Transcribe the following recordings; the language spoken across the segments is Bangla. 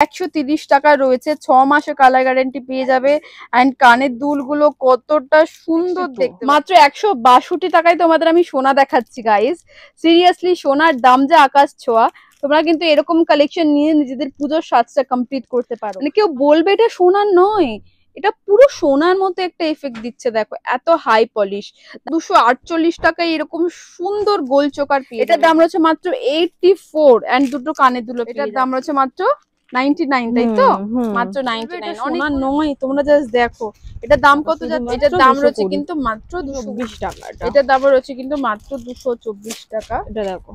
130 টাকা রয়েছে, 6 মাসের কালার গ্যারান্টি পেয়ে যাবে। এন্ড কানের দুলগুলো কতটা সুন্দর দেখতে, মাত্র 162 টাকায় তোমাদের আমি সোনা দেখাচ্ছি গাইস। সিরিয়াসলি সোনার দাম যে আকাশ ছোঁয়া। তোমরা কিন্তু এরকম কালেকশন নিয়ে নিজেদের পুজোর সাজটা কমপ্লিট করতে পারো। মানে কেউ বলবে এটা সোনার নয়, এটা পুরো সোনার মতো একটা এফেক্ট দিচ্ছে। দেখো এত হাই পলিশ। 248 টাকায় এরকম সুন্দর গোল চোকার পেয়ে, এটার দাম রয়েছে মাত্র 84। এন্ড দুটো কানের দুলো, এটার দাম রয়েছে মাত্র 99, তাই তো? মাত্র 99। অনেক নয়, তোমরা জাস্ট দেখো এটার দাম কত যাচ্ছে। এটার দাম রয়েছে কিন্তু মাত্র 220 টাকা। এটার দাম রয়েছে কিন্তু মাত্র 224 টাকা। এটা দেখো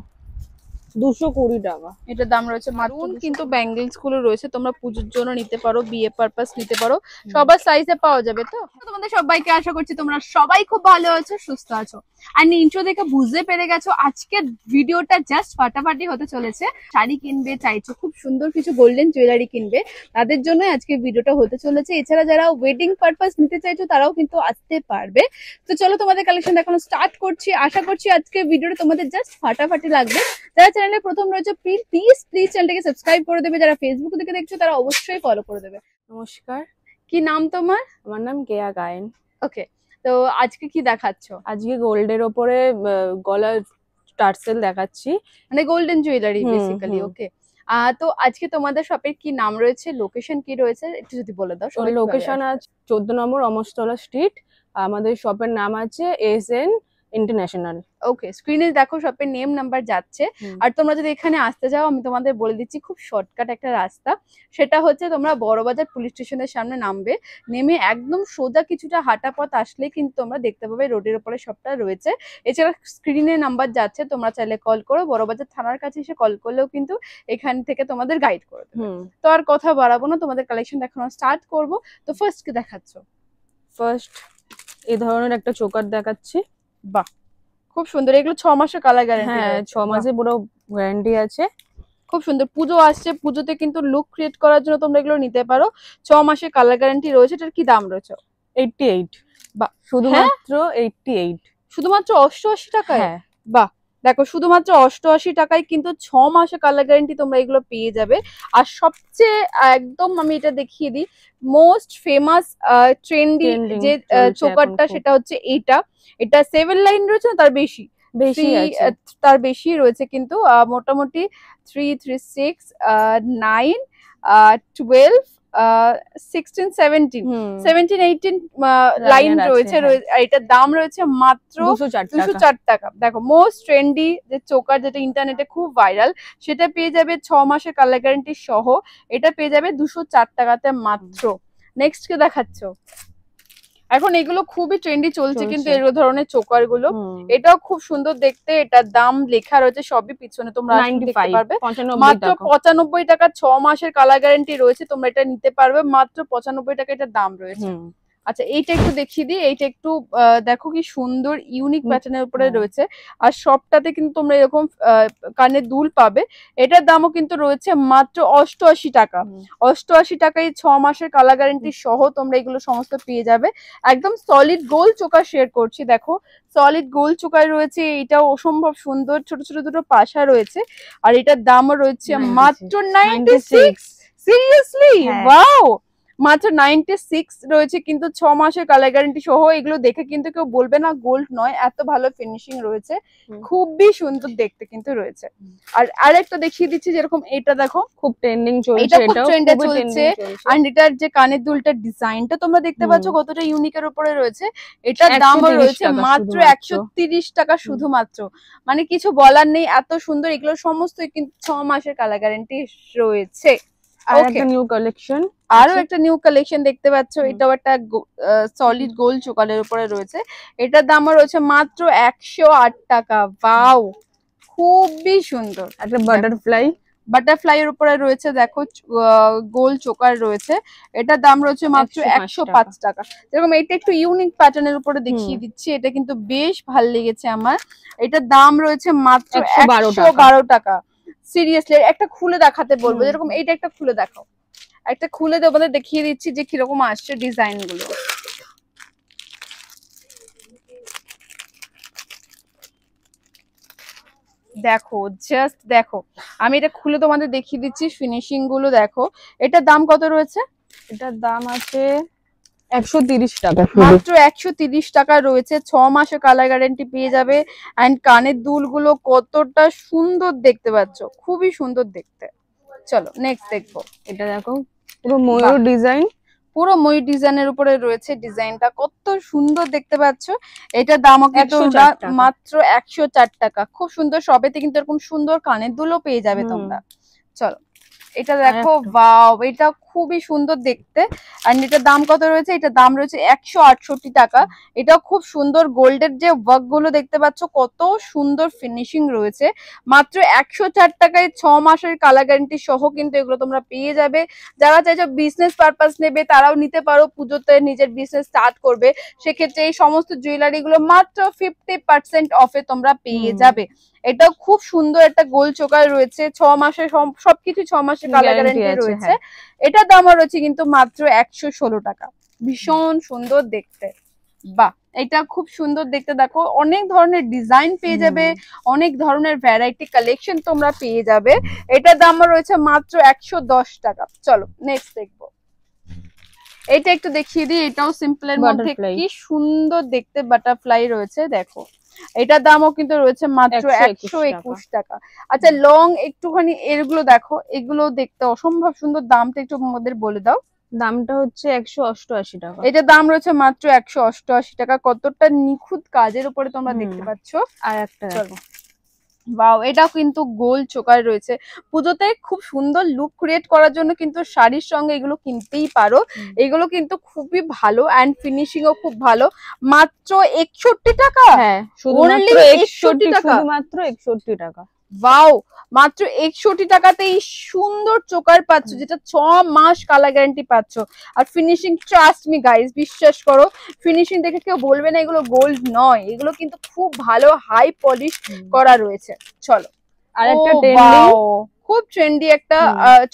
220 টাকা এটার দাম রয়েছে মাত্র। কিন্তু ব্যাঙ্গেলস গুলো রয়েছে, তোমরা পুজোর জন্য নিতে পারো, বিয়ে পারপাস নিতে পারো, সবার সাইজে পাওয়া যাবে। তো তোমাদের সবাইকে আশা করছি তোমরা সবাই খুব ভালো আছো, সুস্থ আছো। আর ইন্ট্রো দেখে বুঝতে পেরে গেছো আজকের ভিডিওটা জাস্ট ফাটাফাটি হতে চলেছে। শাড়ি কিনবে চাইছো, খুব সুন্দর কিছু গোল্ডেন জুয়েলারি কিনবে, তাদের জন্য আজকে ভিডিওটা হতে চলেছে। এছাড়া যারা ওয়েডিং পারপাস নিতে চাইছো তারাও কিন্তু আসতে পারবে। তো চলো তোমাদের কালেকশন দেখানো স্টার্ট করছি। আশা করছি আজকে ভিডিওটা তোমাদের জাস্ট ফাটাফাটি লাগবে। যারা চ্যানেলে প্রথম রয়েছে প্লিজ চ্যানেলটাকে সাবস্ক্রাইব করে দেবে। যারা ফেসবুক থেকে দেখছো তারা অবশ্যই ফলো করে দেবে। নমস্কার, কি নাম তোমার? আমার নাম কেয়া গায়েন। ওকে, তো আজকে কি দেখাচ্ছ? আজকে গোল্ডের ওপরে গলার টার্সেল দেখাচ্ছি, মানে গোল্ডেন জুয়েলারি বেসিক্যালি। ওকে, তো আজকে তোমাদের শপের কি নাম রয়েছে, লোকেশন কি রয়েছে একটু যদি বলে দাও। লোকেশন আছে 14 নম্বর অমরতলা স্ট্রিট। আমাদের শপের নাম আছে SN ইন্টারন্যাশনাল। ওকে, স্ক্রিনে দেখো শপের নেম নাম্বার যাচ্ছে। আর তোমরা যদি এখানে আসতে চাও আমি তোমাদের বলে দিচ্ছি খুব শর্টকাট একটা রাস্তা। সেটা হচ্ছে তোমরা বড়বাজার পুলিশ স্টেশনের সামনে নামবে, নেমে একদম সোজা কিছুটা হাঁটা পথ আসলেই কিন্তু তোমরা দেখতে পাবে রোডের উপরে শপটা রয়েছে। এছাড়া স্ক্রিনে নাম্বার যাচ্ছে, তোমরা চাইলে কল করো। বড়বাজার থানার কাছে এসে কল করলেও কিন্তু এখান থেকে তোমাদের গাইড করে দেবে। তো আর কথা বাড়াবো না, তোমাদের কালেকশন দেখানো স্টার্ট করবো। তো ফার্স্ট কি দেখাচ্ছ? ফার্স্ট এই ধরনের একটা চোকার দেখাচ্ছি। বাহ, খুব সুন্দর। এগুলো 6 মাসের কালার গ্যারান্টি। হ্যাঁ, 6 মাসের পুরো গ্যারান্টি আছে। খুব সুন্দর। পুজো আসছে, পুজোতে কিন্তু লুক ক্রিয়েট করার জন্য তোমরা এগুলো নিতে পারো। 6 মাসের কালার গ্যারান্টি রয়েছে। এটার কি দাম রয়েছে? 88। বাহ, শুধুমাত্র 88, শুধুমাত্র 88 টাকায়। হ্যাঁ বাহ, দেখো শুধুমাত্র 88 টাকায় কিন্তু 6 মাসের কালার গ্যারান্টি তোমরা এগুলো পেয়ে যাবে। আর সবচেয়ে একদম আমি এটা দেখিয়ে দিই, মোস্ট ফেমাস ট্রেন্ডি যে চোকারটা সেটা হচ্ছে এটা 7 লাইন রয়েছে না, তার বেশি তার বেশি রয়েছে কিন্তু। মোটামুটি 3, 3, 6, 9, 12, 16, 17, 18 লাইন রয়েছে। আর এটার দাম রয়েছে মাত্র 204 টাকা। দেখো মোস্ট ট্রেন্ডি যে চোকার, যেটা ইন্টারনেটে খুব ভাইরাল, সেটা পেয়ে যাবে 6 মাসের কালার গ্যারান্টি সহ। এটা পেয়ে যাবে 204 টাকাতে মাত্র। নেক্সট কে দেখাচ্ছ? এখন এগুলো খুবই ট্রেন্ডি চলছে কিন্তু এই ধরনের চোকার গুলো। এটাও খুব সুন্দর দেখতে। এটার দাম লেখা রয়েছে সবই পিছনে, তোমরা দেখতে পারবে। মাত্র 95 টাকা, 6 মাসের কালার গ্যারান্টি রয়েছে। তোমরা এটা নিতে পারবে মাত্র 95 টাকা এটার দাম রয়েছে। আচ্ছা, এইটা একটু দেখিয়ে দিই। এইটা একটু দেখো কি সুন্দর ইউনিক প্যাটার্নের উপরে রয়েছে। আর সবটাতে কিন্তু তোমরা এরকম কানের দুল পাবে। এটার দামও কিন্তু রয়েছে মাত্র 88 টাকা। 88 টাকায় 6 মাসের কালার গ্যারান্টি সহ তোমরা এগুলো সমস্ত পেয়ে যাবে। একদম সলিড গোল চোকা শেয়ার করছি, দেখো সলিড গোল চোকায় রয়েছে। এটাও অসম্ভব সুন্দর, ছোট ছোট দুটো পাশা রয়েছে। আর এটার দামও রয়েছে মাত্র 96। সিরিয়াসলি ওয়াও, মাত্র 96 রয়েছে কিন্তু 6 মাসের কালার গ্যারান্টি সহ। এগুলো দেখে কিন্তু কেউ বলবে না গোল্ড নয়, এত ভালো ফিনিশিং রয়েছে, খুবই সুন্দর দেখতে কিন্তু রয়েছে। আর আরেকটা দেখিয়ে দিচ্ছি, যেরকম এটা দেখো খুব ট্রেন্ডিং চলছে, এটা খুব ট্রেন্ডে চলছে। আর এটার যে কানের দুলটার ডিজাইনটা তোমরা দেখতে পাচ্ছ কতটা ইউনিকের উপরে রয়েছে। এটার দামও রয়েছে মাত্র 130 টাকা শুধুমাত্র। মানে কিছু বলার নেই, এত সুন্দর। এগুলো সমস্ত কিন্তু 6 মাসের কালার গ্যারান্টি রয়েছে। আর একটা নিউ কালেকশন, আরো একটা নিউ কালেকশন দেখতে পাচ্ছ। এটাও একটা সলিড গোল্ড চোকারের উপরে রয়েছে। এটার দাম রয়েছে মাত্র 108 টাকা। ওয়াও, খুবই সুন্দর। একটা বাটারফ্লাই এর উপরে রয়েছে, দেখো গোল চোকার রয়েছে। এটার দাম রয়েছে মাত্র 105 টাকা। যেরকম এটা একটু ইউনিক প্যাটার্নের উপরে দেখিয়ে দিচ্ছি, এটা কিন্তু বেশ ভালো লেগেছে আমার। এটার দাম রয়েছে মাত্র 112 টাকা। সিরিয়াসলি একটা খুলে দেখাতে বলবো, যেরকম এইটা একটা খুলে দেখাও। একটা খুলে তোমাদের দেখিয়ে দিচ্ছি যে কিরকম আসছে ডিজাইন গুলো। দেখো জাস্ট দেখো, আমি এটা খুলে তোমাদের দেখিয়ে দিচ্ছি, ফিনিশিং গুলো দেখো। এটার দাম কত রয়েছে? এটার দাম আছে 130 টাকা, মাত্র 130 টাকা রয়েছে। 6 মাসের কালার গ্যারান্টি পেয়ে যাবে। এন্ড কানের দুলগুলো কতটা সুন্দর দেখতে পাচ্ছ, খুবই সুন্দর দেখতে। চলো নেক্সট দেখবো। এটা দেখো পুরো ময়ূর ডিজাইন, পুরো ময়ূর ডিজাইনের উপরে রয়েছে, ডিজাইনটা কত সুন্দর দেখতে পাচ্ছ। এটার দামও কিন্তু 104 টাকা। মাত্র 104 টাকা। খুব সুন্দর, সবেতে কিন্তু এরকম সুন্দর কানের দুলও পেয়ে যাবে তোমরা। চলো এটা দেখো, ওয়াও এটা খুবই সুন্দর দেখতে। আর এটার দাম কত রয়েছে? এটার দাম রয়েছে 168 টাকা। এটা খুব সুন্দর গোল্ডের যে ওয়ার্ক গুলো দেখতে পাচ্ছ, কত সুন্দর ফিনিশিং রয়েছে। মাত্র 104 টাকায় 6 মাসের কালার গ্যারান্টি সহ কিন্তু এগুলো তোমরা পেয়ে যাবে। যারা চাইছো বিজনেস পারপাস নেবে তারাও নিতে পারো, পুজোতে নিজের বিজনেস স্টার্ট করবে, সেক্ষেত্রে এই সমস্ত জুয়েলারি গুলো মাত্র 50% অফে তোমরা পেয়ে যাবে। এটা খুব সুন্দর একটা গোল চোকার রয়েছে, 6 মাসের সবকিছু 6 মাসের কালার গ্যারান্টি রয়েছে। এটার দাম রয়েছে কিন্তু মাত্র 116 টাকা। ভীষণ সুন্দর দেখতে, বাহ এটা খুব সুন্দর দেখতে। দেখো অনেক ধরনের ডিজাইন পেয়ে যাবে, অনেক ধরনের ভ্যারাইটি কালেকশন তোমরা পেয়ে যাবে। এটার দাম রয়েছে মাত্র 110 টাকা। চলো নেক্সট দেখবো। এটা একটু দেখিয়ে দিই, এটাও সিম্পলের মধ্যে কি সুন্দর দেখতে বাটারফ্লাই রয়েছে। দেখো এটার দামও কিন্তু রয়েছে মাত্র 121 টাকা। আচ্ছা লং একটুখানি এগুলো দেখো, এগুলো দেখতে অসম্ভব সুন্দর। দামটা একটু আমাদের বলে দাও। দামটা হচ্ছে 188 টাকা। এটার দাম রয়েছে মাত্র 188 টাকা। কতটা নিখুঁত কাজের উপরে তোমরা দেখতে পাচ্ছ। আর একটা দেখো, বাও এটাও কিন্তু গোল চোকার রয়েছে। পুজোতে খুব সুন্দর লুক ক্রিয়েট করার জন্য কিন্তু শাড়ির সঙ্গে এগুলো কিনতেই পারো। এগুলো কিন্তু খুবই ভালো এন্ড ফিনিশিং ও খুব ভালো। মাত্র 61 টাকা। হ্যাঁ শুধুমাত্র 61 টাকা, শুধুমাত্র 61 টাকা। ওয়াও মাত্র 61 টাকাতে এই সুন্দর চোকার পাচ্ছ, যেটা 6 মাস কালার গ্যারান্টি পাচ্ছ। আর ফিনিশিং ট্রাস্ট মি গাইস, বিশ্বাস করো ফিনিশিং দেখে কেউ বলবে না এগুলো গোল্ড নয়, এগুলো কিন্তু খুব ভালো হাই পলিশ করা রয়েছে। চলো আর একটা ট্রেন্ডিং, খুব ট্রেন্ডি একটা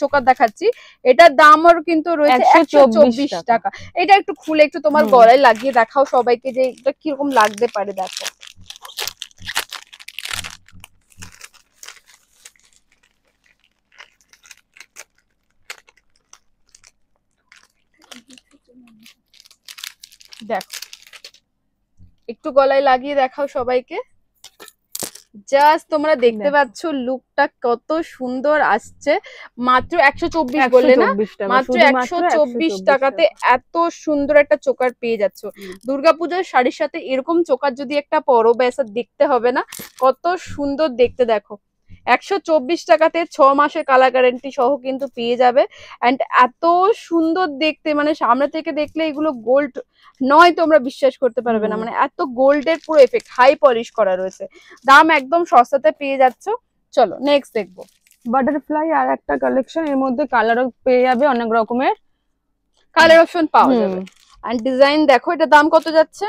চোকার দেখাচ্ছি। এটার দামও কিন্তু রয়েছে 124 টাকা। এটা একটু খুলে একটু তোমার গলায় লাগিয়ে দেখাও সবাইকে যে এটা কিরকম লাগতে পারে। দেখো দেখো একটু গলায় লাগিয়ে দেখাও সবাইকে। জাস্ট তোমরা দেখতে পাচ্ছ লুকটা কত সুন্দর আসছে। মাত্র 124 বললে না, মাত্র 124 টাকাতে এত সুন্দর একটা চোকার পেয়ে যাচ্ছ। দুর্গাপূজার শাড়ির সাথে এরকম চোকার যদি একটা পরো ব্যাসা দেখতে হবে না, কত সুন্দর দেখতে। দেখো 124 টাকাতে 6 মাসের কালার গ্যারান্টি সহ কিন্তু পেয়ে যাবে। এন্ড এত সুন্দর দেখতে, মানে সামনে থেকে দেখলে এগুলো গোল্ড নয় তোমরা বিশ্বাস করতে পারবে না। মানে এত গোল্ডের পুরো এফেক্ট, হাই পলিশ করা রয়েছে। দাম একদম সস্তাতে পেয়ে যাচ্ছ। চলো নেক্সট দেখবো। বাটারফ্লাই আর একটা কালেকশন, এর মধ্যে কালারও পেয়ে যাবে, অনেক রকমের কালার অপশন পাওয়া যাবে। এন্ড ডিজাইন দেখো, এটা দাম কত যাচ্ছে?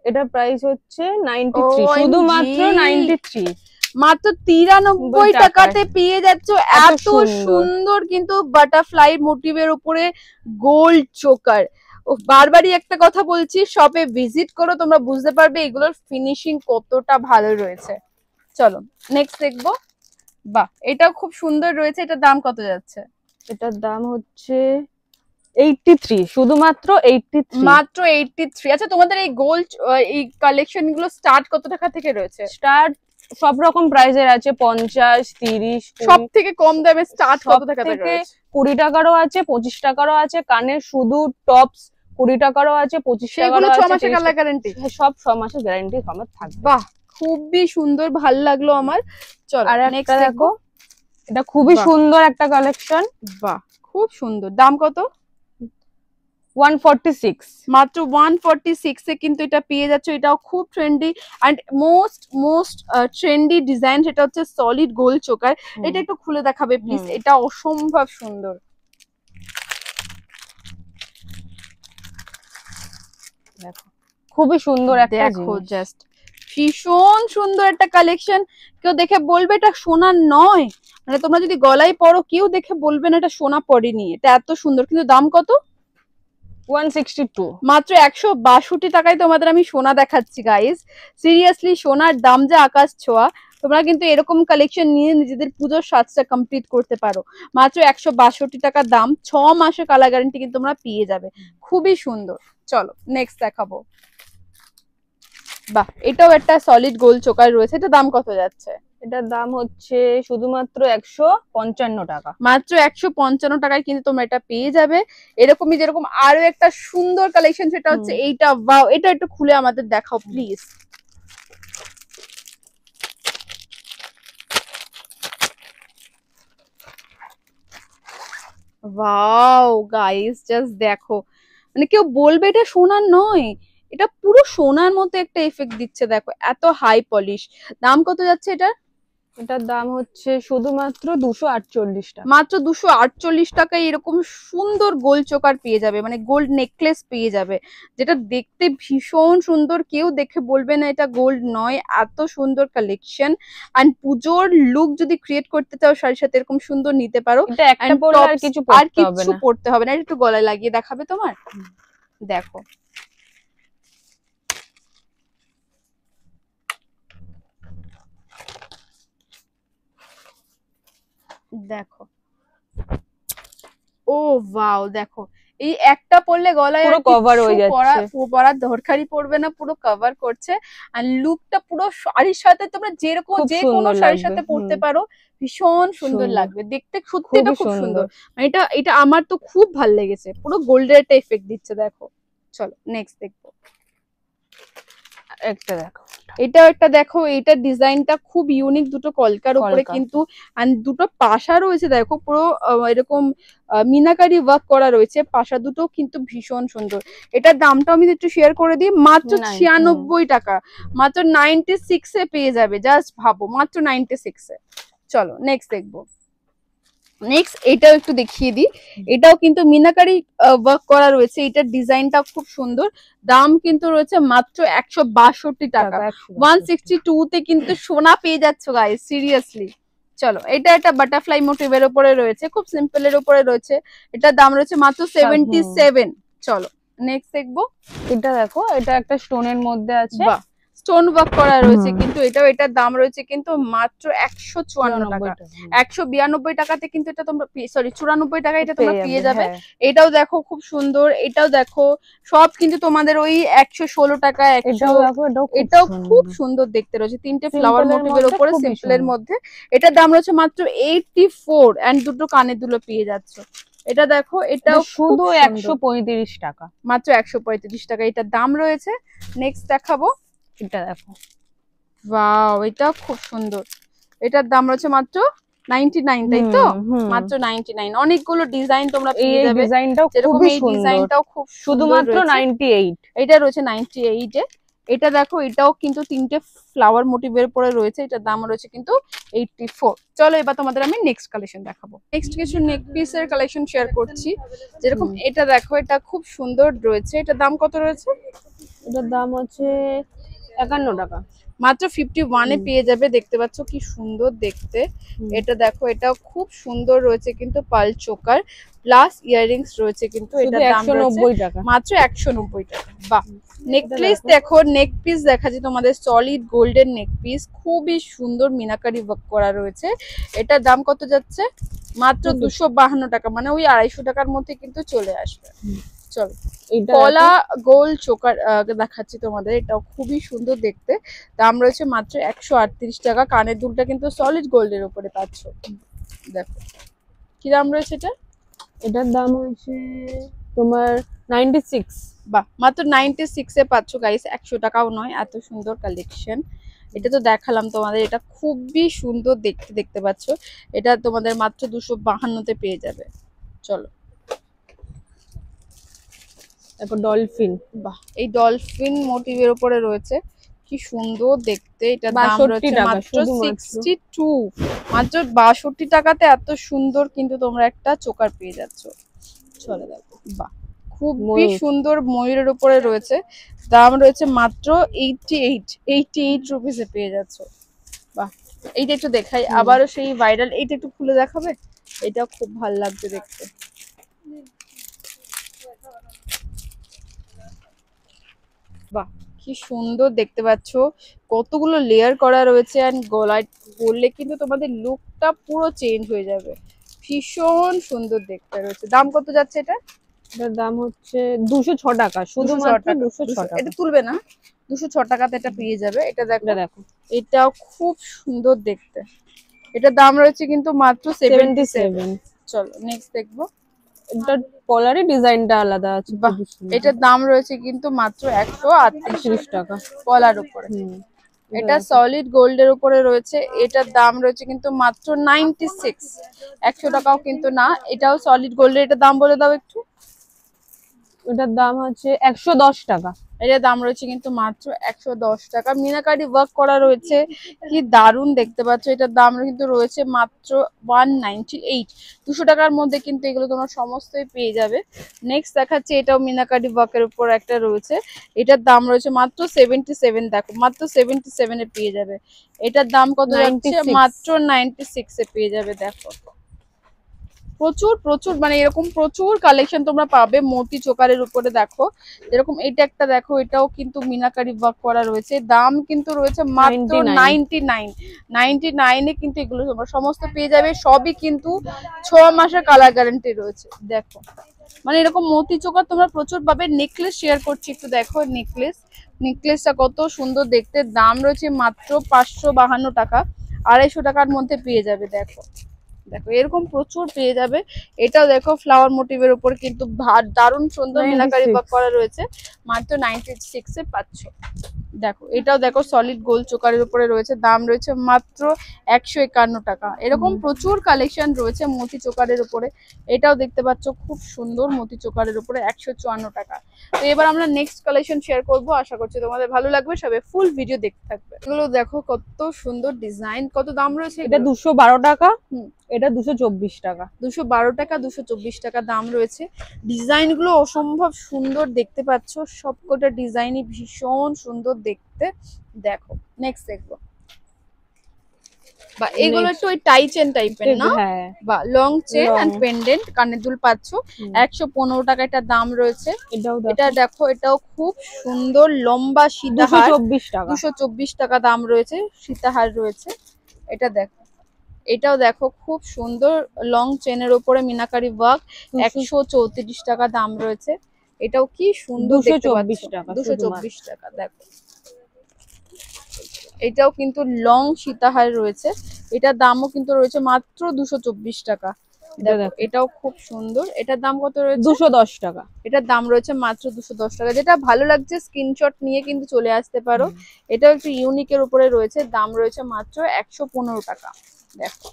এটা প্রাইস হচ্ছে 93, শুধুমাত্র 93। মাত্র 93 টাকাতে পেয়ে যাচ্ছ এত সুন্দর কিন্তু বাটারফ্লাই মোটিভের উপরে গোল্ড চোকার। বারবারই একটা কথা বলছি, শপে ভিজিট করো, তোমরা বুঝতে পারবে এগুলোর ফিনিশিং কতটা ভালো রয়েছে। চলো নেক্সট দেখবো। বাহ এটাও খুব সুন্দর রয়েছে। এটার দাম কত যাচ্ছে? এটার দাম হচ্ছে 83, শুধুমাত্র 83, মাত্র 83। আচ্ছা তোমাদের এই গোল্ড এই কালেকশন গুলো স্টার্ট কত টাকা থেকে রয়েছে? স্টার্ট সব রকম প্রাইজের আছে, 50, 30। সব থেকে কম দামে স্টার্ট কত টাকা থেকে রয়েছে? 20 টাকারও আছে, 25 টাকারও আছে। কানের শুধু টপস 20 টাকারও আছে, 25 টাকারও আছে। 6 মাসের কালার গ্যারান্টি, সব 6 মাসের গ্যারান্টি আমার থাকবে। বাহ খুবই সুন্দর, ভালো লাগলো আমার। চলো আর একটা দেখো, এটা খুবই সুন্দর একটা কালেকশন। বাহ খুব সুন্দর। দাম কত? 146, মাত্র 146 এ কিন্তু এটা পেয়ে যাচ্ছে। এটাও খুব trendy and most trendy design, সেটা হচ্ছে সলিড গোল চোকার। এটা একটু খুলে দেখাবে প্লিজ, এটা অসম্ভব সুন্দর। দেখো খুবই সুন্দর একটা, দেখো জাস্ট ভীষণ সুন্দর একটা কালেকশন। কেউ দেখে বলবে এটা সোনা নয়, মানে তোমরা যদি গলায় পরো কেউ দেখে বলবে না এটা সোনা পড়েনি, এটা এত সুন্দর। কিন্তু দাম কত? 162, মাত্র 162 টাকায় তোমাদের আমি সোনা দেখাচ্ছি গাইস। সিরিয়াসলি সোনার দাম যে আকাশ ছোঁয়া, তোমরা কিন্তু এরকম কালেকশন নিয়ে নিজেদের পুজোর সাজটা কমপ্লিট করতে পারো। মাত্র 162 টাকা দাম, 6 মাসের কালার গ্যারান্টি কিন্তু তোমরা পেয়ে যাবে, খুবই সুন্দর। চলো নেক্সট দেখাবো। বাহ, এটাও একটা সলিড গোল চোকার রয়েছে, এটা দাম কত যাচ্ছে? এটার দাম হচ্ছে শুধুমাত্র 155 টাকা। মাত্র 155 টাকায় কিন্তু তোমরা এটা পেয়ে যাবে। এরকমই যেরকম আরো একটা সুন্দর কালেকশন, সেটা হচ্ছে এইটা। ওয়াও, এটা একটু খুলে আমাদের দেখাও প্লিজ। ওয়াও গাইস, জাস্ট দেখো, মানে কেউ বলবে এটা সোনার নয়, এটা পুরো সোনার মতো একটা এফেক্ট দিচ্ছে। দেখো এত হাই পলিশ। দাম কত যাচ্ছে এটা? এটার দাম হচ্ছে শুধুমাত্র 248 টাকা। মাত্র 248 টাকায় এরকম সুন্দর গোল চোকার পেয়ে যাবে, মানে গোল্ড নেকলেস পেয়ে যাবে, যেটা দেখতে ভীষণ সুন্দর। কেউ দেখে বলবে না এটা গোল্ড নয়, এত সুন্দর কালেকশন। আর পুজোর লুক যদি ক্রিয়েট করতে চাও শাড়ির সাথে, এরকম সুন্দর নিতে পারো। এটা একটা পরলে আর কিছু পড়তে হবে না। একটু গলায় লাগিয়ে দেখাবে তোমার, দেখো। দেখো, ও ওয়াও, দেখো এই একটা পরলে গলায় পুরো কভার হয়ে যাচ্ছে, পরার দরকারই পড়বে না, পুরো কভার করছে। আর লুকটা পুরো শাড়ির সাথে তোমরা যেরকম যে কোনো শাড়ির সাথে পরতে পারো, ভীষণ সুন্দর লাগবে দেখতে, সত্যি এটা খুব সুন্দর। এটা এটা আমার তো খুব ভালো লেগেছে, পুরো গোল্ডের একটা এফেক্ট দিচ্ছে। দেখো, চলো নেক্সট দেখবো। একটা দেখো, এটাও একটা দেখো, এইটার ডিজাইনটা খুব ইউনিক, দুটো কলকার উপরে কিন্তু, আর দুটো পাশা রয়েছে। দেখো পুরো এরকম মিনাকারি ওয়ার্ক করা রয়েছে, পাশা দুটো কিন্তু ভীষণ সুন্দর। এটার দামটা আমি একটু শেয়ার করে দিই, মাত্র 96 টাকা, মাত্র 96 এ পেয়ে যাবে। জাস্ট ভাবো, মাত্র 96 এ। চলো নেক্সট দেখবো। নেক্সট এটাও একটু দেখিয়ে দিই, এটাও কিন্তু মিনাকারি ওয়ার্ক করা রয়েছে, এটার ডিজাইনটা খুব সুন্দর। দাম কিন্তু রয়েছে মাত্র 162 টাকা। 162 তে কিন্তু সোনা পেয়ে যাচ্ছ গাইস, সিরিয়াসলি। চলো, এটা একটা বাটারফ্লাই মোটিভের উপরে রয়েছে, খুব সিম্পল এর উপরে রয়েছে, এটার দাম রয়েছে মাত্র 77। চলো নেক্সট দেখবো। এটা দেখো, এটা একটা স্টোনের মধ্যে আছে, বাহ, স্টোন ওয়ার্ক করা রয়েছে কিন্তু, এটার দাম রয়েছে কিন্তু মাত্র 154 টাকা। 192 টাকাতে কিন্তু এটা তোমরা, সরি 94 টাকা এটা তোমরা পেয়ে যাবে। এটাও দেখো খুব সুন্দর, এটাও দেখো, সব কিন্তু তোমাদের ওই 116 টাকা। এটাও খুব সুন্দর দেখতে রয়েছে, তিনটে ফ্লাওয়ার মোটিভের উপরে সিম্পলের মধ্যে। এটার দাম রয়েছে মাত্র 84, এন্ড দুটো কানের দুলো পেয়ে যাচ্ছ। এটা দেখো, এটাও শুধু 135 টাকা, মাত্র 135 টাকা এটার দাম রয়েছে। নেক্সট দেখাবো। এটা দেখো, ওয়াও, এটা খুব সুন্দর, এটার দাম রয়েছে মাত্র 99, তাই তো? মাত্র 99। অনেকগুলো ডিজাইন তোমরা পেয়ে যাবে, ডিজাইনটাও খুব সুন্দর, ডিজাইনটাও খুব শুধুমাত্র 98। এটা রয়েছে 98 এ। এটা দেখো, এটাও কিন্তু তিনটে ফ্লাওয়ার মোটিভের উপরে রয়েছে, এটার দাম রয়েছে কিন্তু 84। চলো এবার তোমাদের আমি নেক্সট কালেকশন দেখাবো। নেক্সট কিছু নেক পিসের কালেকশন শেয়ার করছি, যেরকম এটা দেখো, এটা খুব সুন্দর রয়েছে, এটার দাম কত রয়েছে? এটার দাম হচ্ছে 51 টাকা, মাত্র 51 এ পেয়ে যাবে। দেখতে পাচ্ছ কি সুন্দর দেখতে। এটা দেখো, এটাও খুব সুন্দর রয়েছে কিন্তু, পাল চোকার প্লাস ইয়াররিংস রয়েছে কিন্তু, এটার দাম রয়েছে মাত্র 190 টাকা। বাহ, নেকলেস দেখো, নেক পিস দেখাচ্ছি তোমাদের, সলিড গোল্ডেন নেক পিস, খুবই সুন্দর মিনাকারি ওয়ার্ক করা রয়েছে। এটার দাম কত যাচ্ছে? মাত্র 252 টাকা, মানে ওই 250 টাকার মধ্যে কিন্তু চলে আসবে। চলো, কলা গোল চোকার দেখাচ্ছি তোমাদের, এটাও খুবই সুন্দর দেখতে। দাম রয়েছে মাত্র 138 টাকা। কানের দুলটা কিন্তু সলিড গোল্ডের উপরে পাচ্ছ। দেখো কি দাম রয়েছে এটা? এটার দাম হচ্ছে তোমার 96। বাহ, মাত্র 96 এ পাচ্ছ গাইস, 100 টাকাও নয়, এত সুন্দর কালেকশন। এটা তো দেখালাম তোমাদের, এটা খুবই সুন্দর দেখতে, দেখতে পাচ্ছ। এটা তোমাদের মাত্র 252 তে পেয়ে যাবে। চলো, তারপর ডলফিন। বাহ, এই ডলফিন মোটিভের উপরে রয়েছে, কি সুন্দর দেখতে। এটা দাম রয়েছে মাত্র 62, মাত্র 62 টাকাতে এত সুন্দর কিন্তু তোমরা একটা চোকার পেয়ে যাচ্ছ। চলে দেখো, বাহ, খুবই সুন্দর ময়ূরের উপরে রয়েছে, দাম রয়েছে মাত্র 88 রুপিসে পেয়ে যাচ্ছ। বাহ, এইটা একটু দেখাই আবারও, সেই ভাইরাল, এইটা একটু খুলে দেখাবে, এটা খুব ভালো লাগছে দেখতে। বাহ, কি সুন্দর দেখতে পাচ্ছ, কতগুলো লেয়ার করা রয়েছে, এন্ড গলায় পরলে কিন্তু তোমাদের লুকটা পুরো চেঞ্জ হয়ে যাবে। ভীষণ সুন্দর দেখতে রয়েছে। দাম কত যাচ্ছে এটা? এটার দাম হচ্ছে 206 টাকা, শুধুমাত্র 206 টাকা। এটা তুলবে না, 206 টাকাতে এটা পেয়ে যাবে। এটা দেখো, এটা দেখো, এটাও খুব সুন্দর দেখতে। এটার দাম রয়েছে কিন্তু মাত্র 77। চলো নেক্সট দেখবো। এটার কলারের ডিজাইনটা আলাদা আছে। বাহ, এটার দাম রয়েছে কিন্তু মাত্র 138 টাকা কলার উপরে। এটা সলিড গোল্ডের উপরে রয়েছে। এটার দাম রয়েছে কিন্তু মাত্র 96, 100 টাকাও কিন্তু না। এটাও সলিড গোল্ডের। এটার দাম বলে দাও একটু। এটার দাম হচ্ছে 110 টাকা। এটার দাম রয়েছে কিন্তু মাত্র 110 টাকা। মিনাকারি ওয়ার্ক করা রয়েছে, কি দারুণ দেখতে পাচ্ছ। এটার দাম কিন্তু রয়েছে মাত্র 198। 200 টাকার মধ্যে কিন্তু এগুলো তোমরা সমস্তই পেয়ে যাবে। নেক্সট দেখাচ্ছি, এটাও মিনাকারি ওয়ার্কের উপর একটা রয়েছে। এটার দাম রয়েছে মাত্র 77। দেখো, মাত্র 77 এ পেয়ে যাবে। এটার দাম কত যাচ্ছে? মাত্র 96 এ পেয়ে যাবে। দেখো, প্রচুর প্রচুর মানে এরকম প্রচুর কালেকশন তোমরা পাবে মতি চোকারের উপরে। দেখো এরকম, এটা একটা দেখো, এটাও কিন্তু মিনাকারি ওয়ার্ক করা রয়েছে। দাম কিন্তু রয়েছে মাত্র 99 এ কিন্তু এগুলো তোমরা সমস্ত পেয়ে যাবে। সবই কিন্তু 6 মাসের কালার গ্যারান্টি রয়েছে। দেখো মানে এরকম মতি চোকার তোমরা প্রচুর পাবে। নেকলেস শেয়ার করছি, একটু দেখো নেকলেসটা কত সুন্দর দেখতে। দাম রয়েছে মাত্র 552 টাকা, 250 টাকার মধ্যে পেয়ে যাবে। দেখো দেখো এরকম প্রচুর পেয়ে যাবে। এটাও দেখো ফ্লাওয়ার মোটিভের উপর কিন্তু দারুণ সুন্দর মিনাকারি ওয়ার্ক করা রয়েছে। মাত্র 96 এ পাচ্ছ। দেখো এটাও দেখো সলিড গোল্ড চোকারের উপরে রয়েছে। দাম রয়েছে মাত্র 151 টাকা। এরকম প্রচুর কালেকশন রয়েছে মতি চোকারের উপরে। এটাও দেখতে পাচ্ছ খুব সুন্দর মতি চোকারের উপরে 154 টাকা। তো এবার আমরা নেক্সট কালেকশন শেয়ার করব। আশা করছি তোমাদের ভালো লাগবে, সবাই ফুল ভিডিও দেখতে থাকবে। এগুলো দেখো কত সুন্দর ডিজাইন। কত দাম রয়েছে? এটা 212 টাকা। এটা 224 টাকা। 212 টাকা, 224 টাকা দাম রয়েছে। ডিজাইন গুলো অসম্ভব সুন্দর দেখতে পাচ্ছ, সবকটা ডিজাইনই ভীষণ সুন্দর দেখতে। দেখো নেক্সট দেখবো। বা এগুলো একটু ওই টাই চেন টাইপের না? বা লং চেন এন্ড পেন্ডেন্ট কানের দুল পাচ্ছ। 115 টাকা এটা দাম রয়েছে। এটা দেখো, এটাও খুব সুন্দর লম্বা সীতাহার। 224 টাকা দাম রয়েছে। সীতাহার রয়েছে। এটা দেখো, এটাও দেখো খুব সুন্দর লং চেনের উপরে মিনাকারি ওয়ার্ক। 134 টাকা দাম রয়েছে। এটাও কি সুন্দর দেখতে পাচ্ছ। 224 টাকা। দেখো এটাও কিন্তু লং সীতাহার রয়েছে। এটার দামও কিন্তু রয়েছে মাত্র 224 টাকা। এটাও খুব সুন্দর। এটার দাম কত রয়েছে? 210 টাকা। এটার দাম রয়েছে মাত্র 210 টাকা। যেটা ভালো লাগছে স্ক্রিনশট নিয়ে কিন্তু চলে আসতে পারো। এটাও একটু ইউনিকের উপরে রয়েছে। দাম রয়েছে মাত্র 115 টাকা। দেখো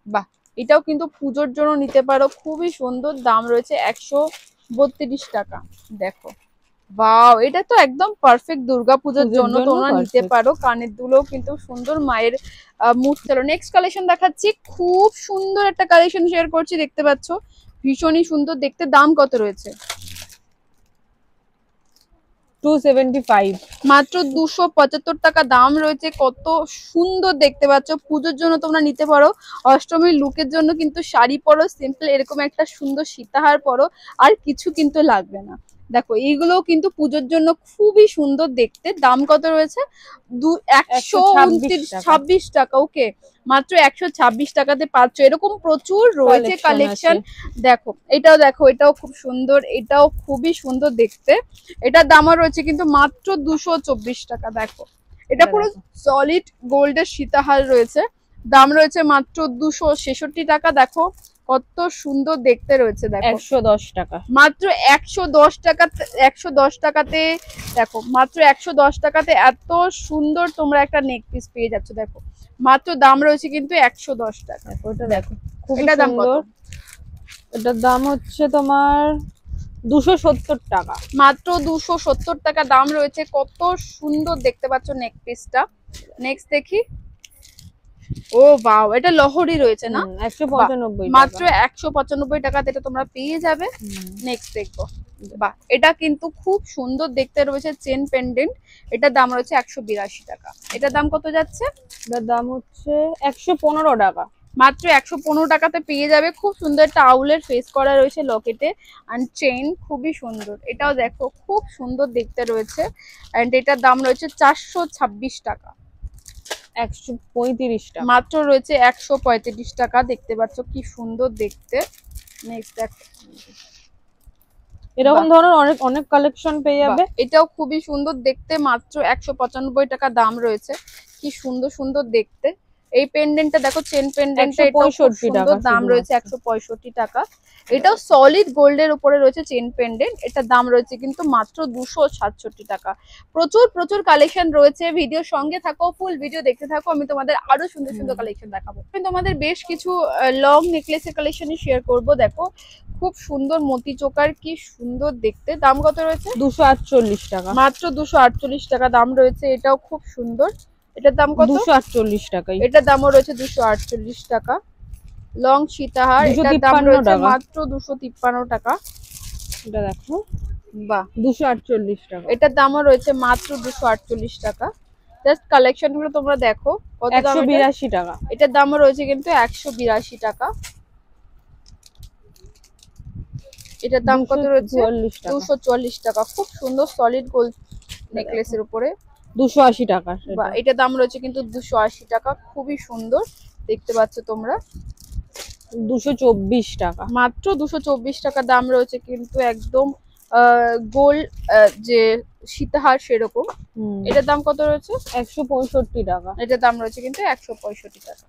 বাহ, এটাও কিন্তু পুজোর জন্য নিতে পারো, খুবই সুন্দর। দাম রয়েছে 132 টাকা। দেখো বাও, এটা তো একদম পারফেক্ট দুর্গা পূজার জন্য তোমরা নিতে পারো। কানের দুলও কিন্তু সুন্দর, মায়ের মুখ। চলো নেক্সট কালেকশন দেখাচ্ছি। খুব সুন্দর একটা কালেকশন শেয়ার করছি, দেখতে পাচ্ছ ভীষণই সুন্দর দেখতে। দাম কত রয়েছে? 275, মাত্র 275 টাকা দাম রয়েছে। কত সুন্দর দেখতে পাচ্ছ, পুজোর জন্য তোমরা নিতে পারো। অষ্টমীর লুকের জন্য কিন্তু শাড়ি পরো, সিম্পল এরকম একটা সুন্দর সীতাহার পরো, আর কিছু কিন্তু লাগবে না। দেখো এইগুলো কিন্তু পুজোর জন্য খুবই সুন্দর দেখতে। দাম কত রয়েছে? 126 টাকা। ওকে, মাত্র 126 টাকাতে পাচ্ছ। এরকম প্রচুর রয়েছে কালেকশন। দেখো এটাও দেখো, এটাও খুব সুন্দর, এটাও খুবই সুন্দর দেখতে। এটার দামও রয়েছে কিন্তু মাত্র 224 টাকা। দেখো এটা পুরো সলিড গোল্ডের সীতাহার রয়েছে। দাম রয়েছে মাত্র 266 টাকা। দেখো কত সুন্দর দেখতে রয়েছে। দেখো 110 টাকা, মাত্র 110 টাকা। 110 টাকাতে দেখো, মাত্র 110 টাকাতে এত সুন্দর তোমরা একটা নেক পিস পেয়ে যাচ্ছ। দেখো মাত্র দাম রয়েছে কিন্তু 110 টাকা। ওটা দেখো খুব এটা দাম কত? এটার দাম হচ্ছে তোমার 270 টাকা। মাত্র 270 টাকা দাম রয়েছে। কত সুন্দর দেখতে পাচ্ছ নেক পিসটা। নেক্সট দেখি। ও বাও, এটা লহরি রয়েছে না? 195, মাত্র 195 টাকাতে এটা তোমরা পেয়ে যাবে। নেক্সট দেখবো। বাহ, এটা কিন্তু খুব সুন্দর দেখতে রয়েছে, চেন পেন্ডেন্ট। এটার দাম রয়েছে 182 টাকা। এটার দাম কত যাচ্ছে? এটার দাম হচ্ছে 115 টাকা। মাত্র 115 টাকাতে পেয়ে যাবে। খুব সুন্দর একটা আউলের ফেস করা রয়েছে লকেটে, এন্ড চেইন খুবই সুন্দর। এটাও দেখো খুব সুন্দর দেখতে রয়েছে, এন্ড এটার দাম রয়েছে 426 টাকা। 135 টাকা মাত্র রয়েছে 135 টাকা। দেখতে পাচ্ছ কি সুন্দর দেখতে। নেক্সট দেখো, এরকম ধরনের অনেক অনেক কালেকশন পেয়ে যাবে। এটাও খুবই সুন্দর দেখতে, মাত্র 195 টাকা দাম রয়েছে। কি সুন্দর সুন্দর দেখতে। এই পেন্ডেন্টটা দেখো, চেন পেন্ডেন্টটা, এটাও খুব সুন্দর, দাম রয়েছে 165 টাকা। এটাও সলিড গোল্ডের উপরে রয়েছে চেন পেন্ডেন্ট, এটার দাম রয়েছে কিন্তু মাত্র 267 টাকা। প্রচুর প্রচুর কালেকশন রয়েছে, ভিডিওর সঙ্গে থাকো, ফুল ভিডিও দেখতে থাকো, আমি তোমাদের আরো সুন্দর সুন্দর কালেকশন দেখাবো। আমি তোমাদের বেশ কিছু লং নেকলেসের কালেকশনই শেয়ার করব। দেখো খুব সুন্দর মতি চোকার, কি সুন্দর দেখতে। দাম কত রয়েছে? 248 টাকা। মাত্র 248 টাকা দাম রয়েছে। এটাও খুব সুন্দর। এটার দাম কত? 248 টাকাই। এটার দামও রয়েছে 248 টাকা। লং সীতাহার, এটার দাম রয়েছে মাত্র 253 টাকা। এটা দেখো, বাহ, 248 টাকা। এটার দামও রয়েছে মাত্র 248 টাকা। জাস্ট কালেকশন গুলো তোমরা দেখো কত দাম। 182 টাকা। এটার দামও রয়েছে কিন্তু 182 টাকা। এটার দাম কত রয়েছে? 244 টাকা। খুব সুন্দর সলিড গোল্ড নেকলেসের উপরে 280 টাকা। বা এটার দাম রয়েছে কিন্তু 280 টাকা। খুবই সুন্দর দেখতে পাচ্ছ তোমরা। 224 টাকা। মাত্র 224 টাকা দাম রয়েছে কিন্তু একদম গোল্ড যে সীতাহার সেরকম। এটার দাম কত রয়েছে? 165 টাকা। এটার দাম রয়েছে কিন্তু 165 টাকা।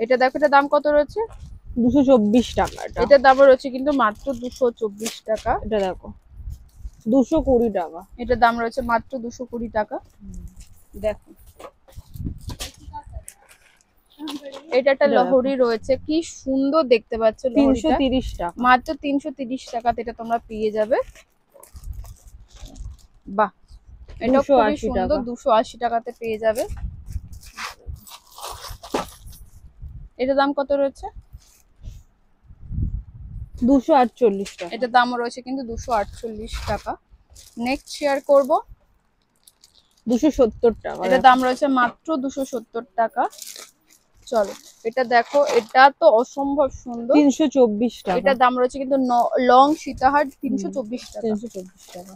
এটা দেখো, এটার দাম কত রয়েছে? 224 টাকা। এটার দাম রয়েছে কিন্তু মাত্র 224 টাকা। এটা দেখো 220 টাকা। এটার দাম রয়েছে মাত্র 220 টাকা। দেখো এটা একটা লহরি রয়েছে, কি সুন্দর দেখতে পাচ্ছ। 330 টাকা। মাত্র 330 টাকাতে এটা তোমরা পেয়ে যাবে। বাহ, এটা খুবই সুন্দর। 280 টাকাতে পেয়ে যাবে। এটার দাম কত রয়েছে? 248 টাকা। এটার দাম রয়েছে কিন্তু 248 টাকা। নেক্সট শেয়ার করব 270 টাকা। এটার দাম রয়েছে মাত্র 270 টাকা। চলো এটা দেখো, এটা তো অসম্ভব সুন্দর। 324 টাকা। এটার দাম রয়েছে কিন্তু লং সীতাহার 324 টাকা। 324 টাকা।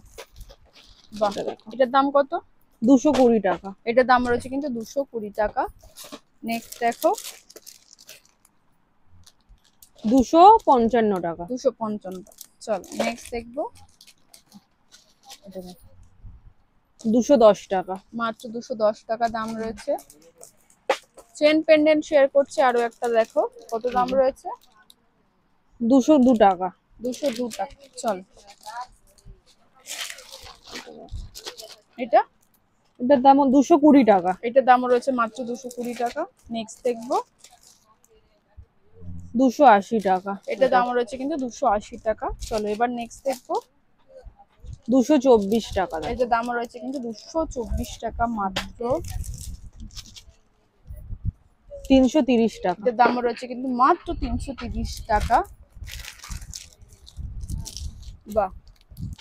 বাহ, এটার দাম কত? 220 টাকা। এটার দাম রয়েছে কিন্তু 220 টাকা। নেক্সট দেখো 255 টাকা। 255 টাকা। চলো নেক্সট দেখবো 210 টাকা। মাত্র 210 টাকা দাম রয়েছে। চেন পেন্ডেন্ট শেয়ার করছে আরো একটা, দেখো কত দাম রয়েছে? 202 টাকা। 202 টাকা। চল এটার দাম 220 টাকা। এটার দাম রয়েছে মাত্র 220 টাকা। নেক্সট দেখবো 280 টাকা। এটার দাম রয়েছে কিন্তু 280 টাকা। চলো এবার নেক্সট দেখবো 224 টাকা। এটার দাম রয়েছে কিন্তু 224 টাকা মাত্র। 330 টাকা। এটার দাম রয়েছে কিন্তু মাত্র 330 টাকা। বাহ,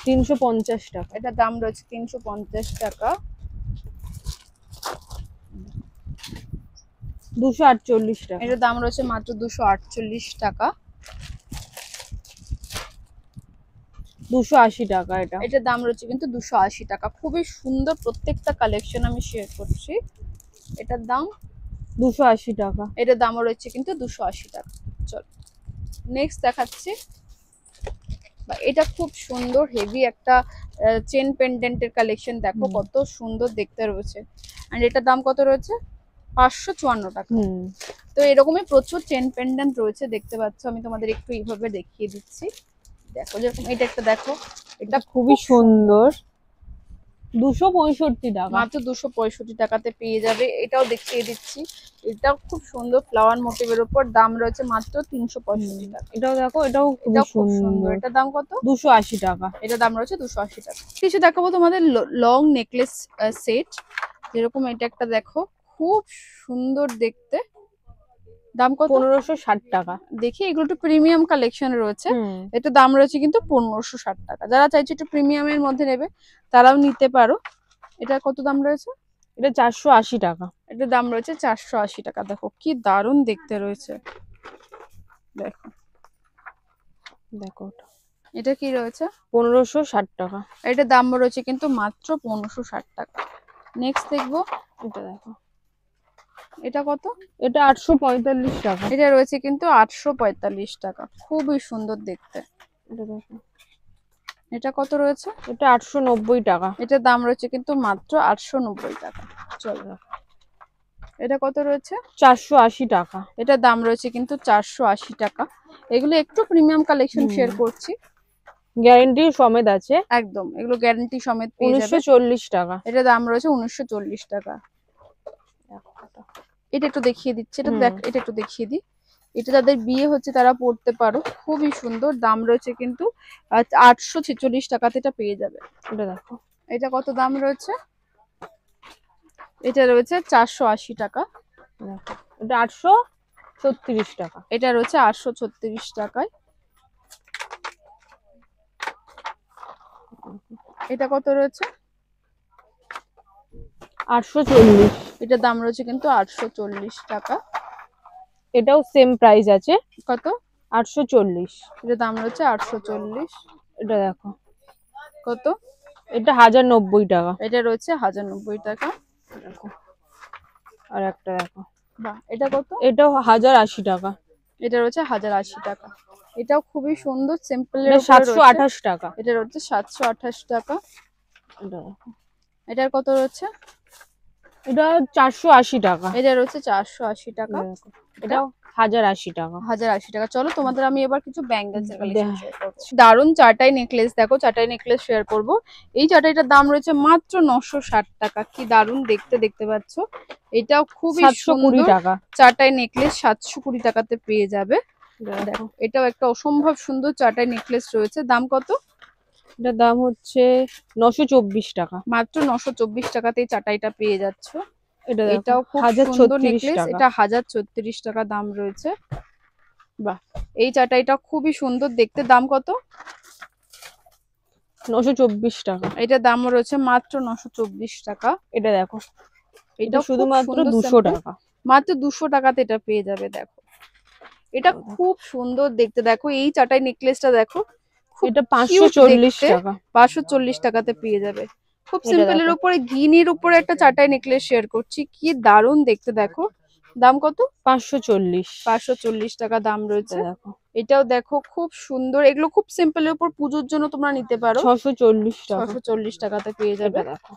350 টাকা। এটার দাম রয়েছে 350 টাকা। 248 টাকা। এটার দাম রয়েছে মাত্র 248 টাকা। 280 টাকা। এটার দাম রয়েছে কিন্তু 280 টাকা। খুবই সুন্দর প্রত্যেকটা কালেকশন আমি শেয়ার করছি। এটার দাম 280 টাকা। এটার দামও রয়েছে কিন্তু 280 টাকা। চলো নেক্সট দেখাচ্ছি। এটা খুব সুন্দর হেভি একটা চেন পেন্ডেন্টের কালেকশন। দেখো কত সুন্দর দেখতে রয়েছে। আর এটার দাম কত রয়েছে? 554 টাকা। তো এরকমই প্রচুর চেন পেন্ডেন্ট রয়েছে, দেখতে পাচ্ছ। আমি তোমাদের একটু এইভাবে দেখিয়ে দিচ্ছি। দেখো যেরকম এটা একটা দেখো, এটা খুবই সুন্দর। 265 টাকা। মাত্র 265 টাকাতে পেয়ে যাবে। এটাও দেখিয়ে দিচ্ছি। এটাও খুব সুন্দর ফ্লাওয়ার মোটিভের উপর, দাম রয়েছে মাত্র 365 টাকা। এটাও দেখো, এটাও খুব সুন্দর। এটার দাম কত? 280 টাকা। এটার দাম রয়েছে 280 টাকা। কিছু দেখাবো তোমাদের লং নেকলেস সেট। যেরকম এটা একটা দেখো, খুব সুন্দর দেখতে। দাম কত? 1560 টাকা। দেখি এগুলো একটু প্রিমিয়াম কালেকশন রয়েছে। এটা দাম রয়েছে কিন্তু 1560 টাকা। যারা চাইছে একটু প্রিমিয়ামের মধ্যে নেবে তারাও নিতে পারো। এটা কত দাম রয়েছে? এটা 480 টাকা। এটার দাম রয়েছে 480 টাকা। দেখো কি দারুণ দেখতে রয়েছে, দেখো দেখো এটা কি রয়েছে 1560 টাকা। এটার দাম রয়েছে কিন্তু মাত্র 1560 টাকা। নেক্সট দেখবো, এটা দেখো, এটা কত? এটা 845 টাকা। এটা রয়েছে কিন্তু 845 টাকা, খুবই সুন্দর দেখতে। এটা দেখো, এটা কত রয়েছে? এটা 890 টাকা। এটার দাম রয়েছে কিন্তু মাত্র 890 টাকা। চলো, এটা কত রয়েছে? 480 টাকা। এটার দাম রয়েছে কিন্তু 480 টাকা। এগুলো একটু প্রিমিয়াম কালেকশন শেয়ার করছি, গ্যারান্টি সমেত আছে একদম এগুলো গ্যারান্টি সমেত পেয়ে যাবে। 1940 টাকা। এটার দাম রয়েছে 1940 টাকা। এটা একটু দেখিয়ে দিচ্ছি, এটা দেখ, এটা একটু দেখিয়ে দিই। এটা যাদের বিয়ে হচ্ছে তারা পড়তে পারো, খুবই সুন্দর। দাম রয়েছে কিন্তু 846 টাকাতে এটা পেয়ে যাবে। এটা দেখো, এটা কত দাম রয়েছে? এটা রয়েছে 480 টাকা। এটা 836 টাকা। এটা রয়েছে 836 টাকায়। এটা কত রয়েছে? 840। এটার দাম রয়েছে কিন্তু 840 টাকা। এটাও সেম প্রাইস আছে, কত? 840। এটার দাম রয়েছে 840। এটা দেখো, কত? এটা 1090 টাকা। এটা রয়েছে 1090 টাকা। দেখো, আর একটা দেখো, বাহ, এটা কত? এটাও 1080 টাকা। এটা রয়েছে 1080 টাকা। এটাও খুবই সুন্দর, সিম্পল এর এটা উপরে রয়েছে। 728 টাকা। এটা রয়েছে 728 টাকা। এটা দেখো, এটার কত রয়েছে? এটা 480 টাকা। এটা রয়েছে 480 টাকা। এটাও 1080 টাকা। 1080 টাকা। চলো তোমাদের আমি এবার কিছু ব্যাঙ্গেলস এর কালেকশন শেয়ার করব। দারুন চাটাই নেকলেস, দেখো চাটাই নেকলেস শেয়ার করব। এই চাটাইটার দাম রয়েছে মাত্র 960 টাকা। কি দারুন দেখতে, দেখতে পাচ্ছ। এটাও খুবই 720 সুন্দর টাকা। চাটাই নেকলেস 720 টাকাতে পেয়ে যাবে। দেখো, দেখো এটাও একটা অসম্ভব সুন্দর চাটাই নেকলেস রয়েছে। দাম কত? এটার দাম হচ্ছে 924 টাকা। মাত্র 924 টাকাতেই চাটাইটা পেয়ে যাচ্ছ। এটা এটাও খুব সুন্দর নেকলেস, এটা 1036 টাকা দাম রয়েছে। বাহ, এই চাটাইটা খুবই সুন্দর দেখতে। দাম কত? 924 টাকা। এটার দাম রয়েছে মাত্র 924 টাকা। এটা দেখো, এটা শুধুমাত্র 200 টাকা। মাত্র 200 টাকাতে এটা পেয়ে যাবে। দেখো এটা খুব সুন্দর দেখতে। দেখো এই চাটাই নেকলেসটা দেখো, এটা 540 টাকা। 540 টাকাতে পেয়ে যাবে। খুব সিম্পল এর উপরে গ্রিনের উপরে একটা চাটাই নেকলেস শেয়ার করছি, কি দারুণ দেখতে। দেখো দাম কত? 540। 540 টাকা দাম রয়েছে। দেখো, এটাও দেখো খুব সুন্দর। এগুলো খুব সিম্পল এর উপর পুজোর জন্য তোমরা নিতে পারো। 640 টাকা। 640 টাকাতে পেয়ে যাবে। দেখো,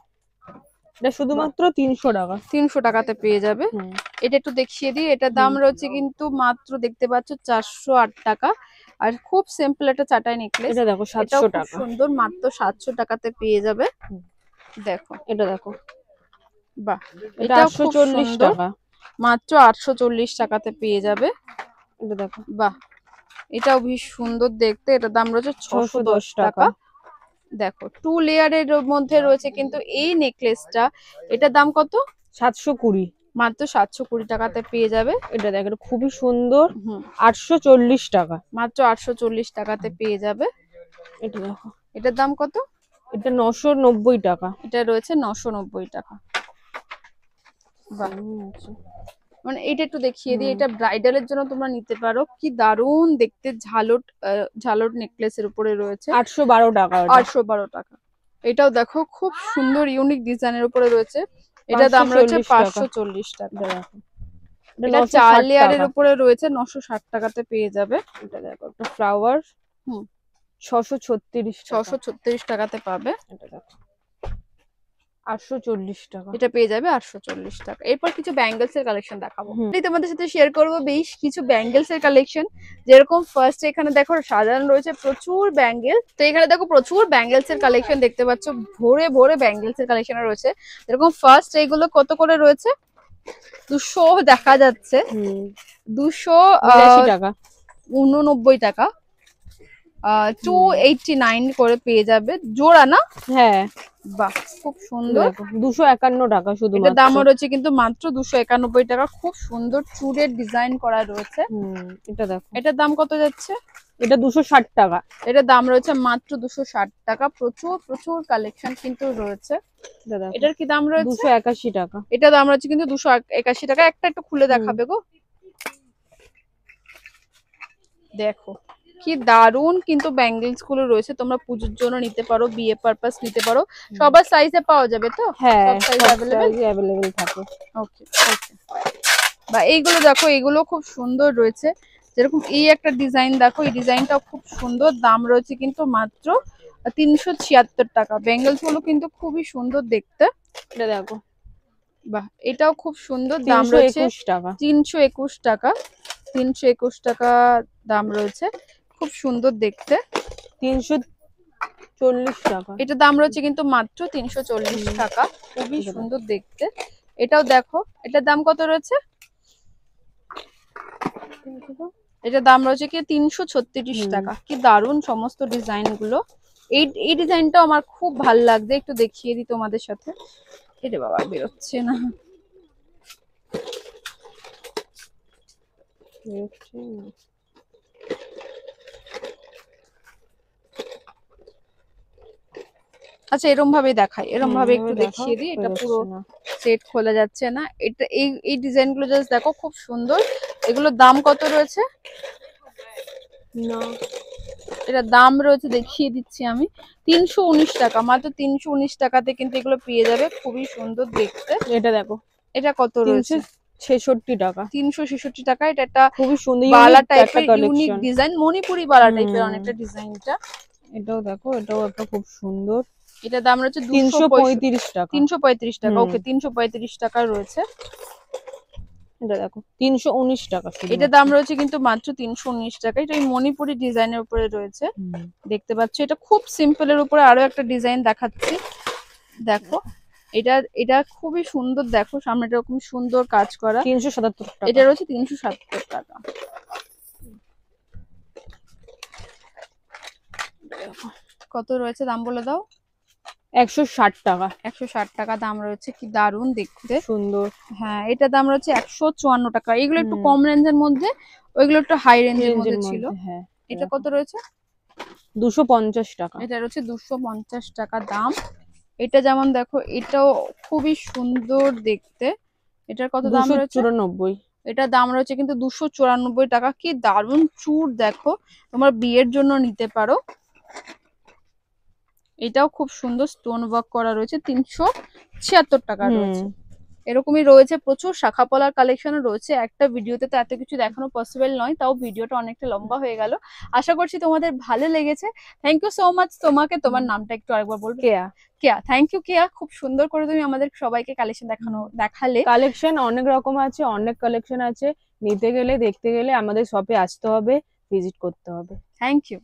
এটা শুধুমাত্র 300 টাকা। 300 টাকাতে পেয়ে যাবে। এটা একটু দেখিয়ে দিই, এটার দাম রয়েছে কিন্তু মাত্র দেখতে পাচ্ছ 408 টাকা। আর খুব সিম্পল একটা চাটাই নেকলেস। এটা দেখো 700 টাকা। সুন্দর, মাত্র 700 টাকাতে পেয়ে যাবে। দেখো এটা দেখো, বাহ, এটা 840 টাকা। মাত্র 840 টাকাতে পেয়ে যাবে। এটা দেখো, বাহ, এটাও বেশ সুন্দর দেখতে। এটার দাম রয়েছে 610 টাকা। দেখো 2 লেয়ারের মধ্যে রয়েছে কিন্তু এই নেকলেসটা। এটার দাম কত? 720। মাত্র 720 টাকাতে পেয়ে যাবে। এটা দেখো, এটা খুবই সুন্দর। 840 টাকা। মাত্র 840 টাকাতে পেয়ে যাবে। এটা দেখো, এটার দাম কত? এটা 990 টাকা। এটা রয়েছে 990 টাকা। বাহ, মানে এটা একটু দেখিয়ে দিই, এটা ব্রাইডালের জন্য তোমরা নিতে পারো। কি দারুণ দেখতে, ঝালট ঝালট নেকলেসের উপরে রয়েছে। 812 টাকা। 812 টাকা। এটাও দেখো খুব সুন্দর ইউনিক ডিজাইনের উপরে রয়েছে। এটা দাম রয়েছে 540 টাকা। এটা 4 লেয়ারের উপরে রয়েছে, 960 টাকাতে পেয়ে যাবে। এটা দেখো, একটা ফ্লাওয়ার 636 টাকাতে পাবে। এটা দেখো 840 টাকা। এটা পেয়ে যাবে 840 টাকা। এরপর কিছু ব্যাঙ্গেলস এর কালেকশন দেখাবো। তোমাদের সাথে শেয়ার করব বেশ কিছু ব্যাঙ্গেলস এর কালেকশন। যেরকম ফার্স্ট এখানে দেখো সাজানো রয়েছে প্রচুর ব্যাঙ্গেল। তো এখানে দেখো প্রচুর ব্যাঙ্গেলস এর কালেকশন দেখতে পাচ্ছ, ভরে ভরে ব্যাঙ্গেলস এর কালেকশন রয়েছে। যেরকম ফার্স্ট এইগুলো কত করে রয়েছে? 200 দেখা যাচ্ছে, 289 টাকা। 289 করে পেয়ে যাবে জোড়া না? হ্যাঁ, বাহ, খুব সুন্দর। 251 টাকা শুধু। এটা দাম রয়েছে কিন্তু মাত্র 291 টাকা। খুব সুন্দর চুড়ের ডিজাইন করা রয়েছে। এটা দেখো, এটার দাম কত যাচ্ছে? এটা 260 টাকা। এটা দাম রয়েছে মাত্র 260 টাকা। প্রচুর প্রচুর কালেকশন কিন্তু রয়েছে। এটার কি দাম রয়েছে? 281 টাকা। এটা দাম রয়েছে কিন্তু 281 টাকা। একটা একটু খুলে দেখাবে গো। দেখো কি দারুন কিন্তু ব্যাঙ্গেলস গুলো রয়েছে, তোমরা পুজোর জন্য নিতে পারো, বিয়ে পারপাস নিতে পারো, সবার সাইজে পাওয়া যাবে তো? হ্যাঁ, সব সাইজ अवेलेबल থাকে। ওকে ওকে। বা এইগুলো দেখো, এগুলো খুব সুন্দর রয়েছে। যেরকম এই একটা ডিজাইন দেখো, এই ডিজাইনটাও খুব সুন্দর। দাম রয়েছে কিন্তু মাত্র 376 টাকা। ব্যাঙ্গেলস গুলো কিন্তু খুবই সুন্দর দেখতে। এটা দেখো, বাহ, এটাও খুব সুন্দর। দাম রয়েছে 321 টাকা। 321 টাকা। 321 টাকা দাম রয়েছে, খুব সুন্দর দেখতে। 340 টাকা। এটা দাম রয়েছে কিন্তু মাত্র 340 টাকা, খুবই সুন্দর দেখতে। এটাও দেখো, এটার দাম কত রয়েছে? এটা দাম রয়েছে কি 336 টাকা। কি দারুন সমস্ত ডিজাইন গুলো। এই ডিজাইনটাও আমার খুব ভাল লাগছে, একটু দেখিয়ে দিই তোমাদের সাথে। এটা বাবা বেরোচ্ছে না। আচ্ছা, এরকম ভাবে দেখাই, এরকম ভাবে একটু দেখিয়ে দিই। এটা পুরো সেট খোলা যাচ্ছে না। এটা এই ডিজাইন গুলো জাস্ট দেখো, খুব সুন্দর। এগুলোর দাম কত রয়েছে? না, এটা দাম রয়েছে, দেখিয়ে দিচ্ছি আমি, 319 টাকা। মাত্র 319 টাকাতে কিন্তু এগুলো পেয়ে যাবে, খুবই সুন্দর দেখতে। এটা দেখো, এটা কত রয়েছে? 366 টাকা। 366 টাকা। এটা একটা খুবই সুন্দর বালা টাইপের ইউনিক ডিজাইন, মণিপুরি বালা টাইপের অনেকটা ডিজাইনটা। এটাও দেখো, এটাও একটা খুব সুন্দর। এটা দাম রয়েছে 335 টাকা। 335 টাকা। ওকে, 335 টাকা রয়েছে। এটা দেখো 319 টাকা। এটা দাম রয়েছে কিন্তু মাত্র 319 টাকা। এটা এই মণিপুরি ডিজাইনের উপরে রয়েছে, দেখতে পাচ্ছ। এটা খুব সিম্পল এর উপরে আরো একটা ডিজাইন দেখাচ্ছি, দেখো। এটা খুবই সুন্দর, দেখো সামনেটা এরকম সুন্দর কাজ করা। 377 টাকা। এটা রয়েছে 377 টাকা। কত রয়েছে দাম বলে দাও? 160 টাকা। 160 টাকা দাম রয়েছে। কি দারুন দেখতে, সুন্দর। হ্যাঁ, এটা দাম রয়েছে 154 টাকা। এগুলো একটু কম রেঞ্জের মধ্যে, ওইগুলো একটু হাই রেঞ্জের মধ্যে ছিল। হ্যাঁ, এটা কত রয়েছে? 250 টাকা। এটা রয়েছে 250 টাকা দাম। এটা যেমন দেখো, এটাও খুবই সুন্দর দেখতে। এটার কত দাম রয়েছে? 294। এটা দাম রয়েছে কিন্তু 294 টাকা। কি দারুন চূড় দেখো, তোমার বিয়ের জন্য নিতে পারো। এটাও খুব সুন্দর স্টোন ওয়ার্ক করা রয়েছে, 376 টাকা রয়েছে। এরকমই রয়েছে প্রচুর শাখা পলার কালেকশনও রয়েছে। একটা ভিডিওতে তো এত কিছু দেখানো পসিবল নয়, তাও ভিডিওটা অনেকটা লম্বা হয়ে গেল। আশা করছি তোমাদের ভালো লেগেছে। থ্যাংক ইউ সো মাচ তোমাকে। তোমার নামটা একটু আরেকবার বলবে? কেয়া। কেয়া, থ্যাংক ইউ কেয়া। খুব সুন্দর করে তুমি আমাদের সবাইকে কালেকশন দেখালে। কালেকশন অনেক রকম আছে, অনেক কালেকশন আছে। নিতে গেলে, দেখতে গেলে আমাদের শপে আসতে হবে, ভিজিট করতে হবে। Thank you.